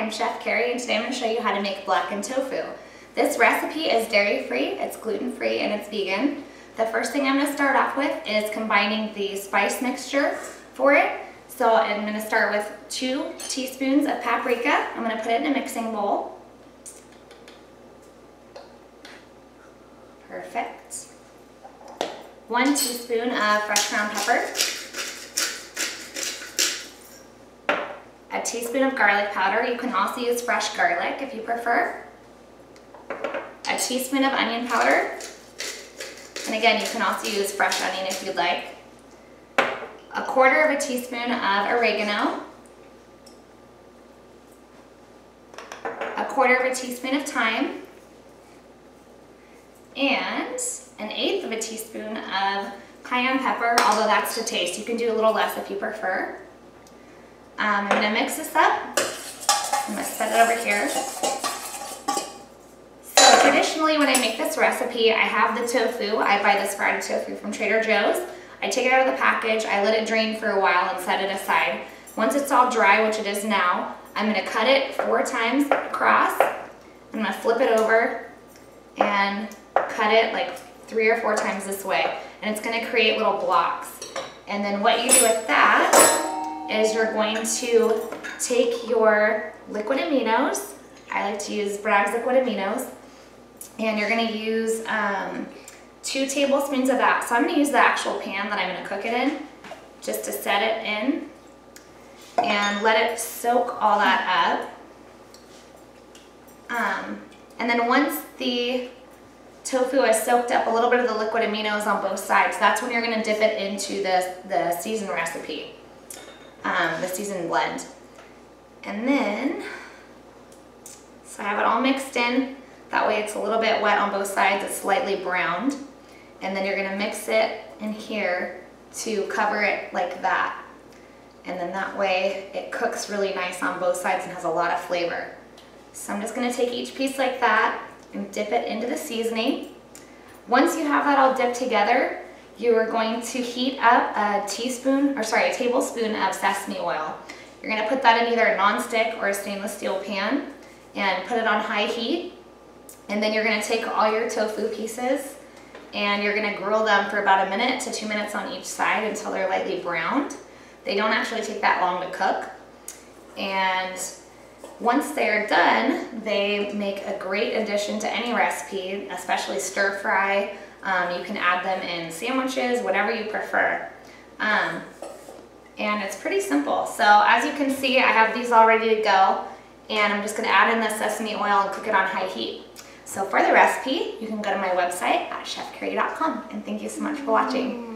I'm Chef Carrie, and today I'm going to show you how to make blackened tofu. This recipe is dairy-free, it's gluten-free, and it's vegan. The first thing I'm going to start off with is combining the spice mixture for it. So I'm going to start with 2 teaspoons of paprika. I'm going to put it in a mixing bowl. Perfect. 1 teaspoon of fresh ground pepper. A teaspoon of garlic powder. You can also use fresh garlic if you prefer. A teaspoon of onion powder. And again, you can also use fresh onion if you'd like. 1/4 teaspoon of oregano. 1/4 teaspoon of thyme. And 1/8 teaspoon of cayenne pepper, although that's to taste. You can do a little less if you prefer. I'm going to mix this up. I'm going to set it over here. So traditionally when I make this recipe, I have the tofu. I buy this fried tofu from Trader Joe's. I take it out of the package, I let it drain for a while and set it aside. Once it's all dry, which it is now, I'm going to cut it 4 times across. I'm going to flip it over and cut it like 3 or 4 times this way. And it's going to create little blocks. And then what you do with that is you're going to take your liquid aminos. I like to use Bragg's liquid aminos. And you're going to use 2 tablespoons of that. So I'm going to use the actual pan that I'm going to cook it in just to set it in and let it soak all that up. And then once the tofu is soaked up a little bit of the liquid aminos on both sides, that's when you're going to dip it into the seasoned recipe. The seasoned blend. And then, so I have it all mixed in. That way it's a little bit wet on both sides, it's slightly browned. And then you're going to mix it in here to cover it like that. And then that way it cooks really nice on both sides and has a lot of flavor. So I'm just going to take each piece like that and dip it into the seasoning. Once you have that all dipped together, you are going to heat up a tablespoon of sesame oil. You're going to put that in either a non-stick or a stainless steel pan and put it on high heat. And then you're going to take all your tofu pieces and you're going to grill them for about 1 to 2 minutes on each side until they're lightly browned. They don't actually take that long to cook. And once they're done, they make a great addition to any recipe, especially stir fry. You can add them in sandwiches, whatever you prefer. And it's pretty simple. So as you can see, I have these all ready to go. And I'm just going to add in the sesame oil and cook it on high heat. So for the recipe, you can go to my website at chefcarrie.com. And thank you so much for watching.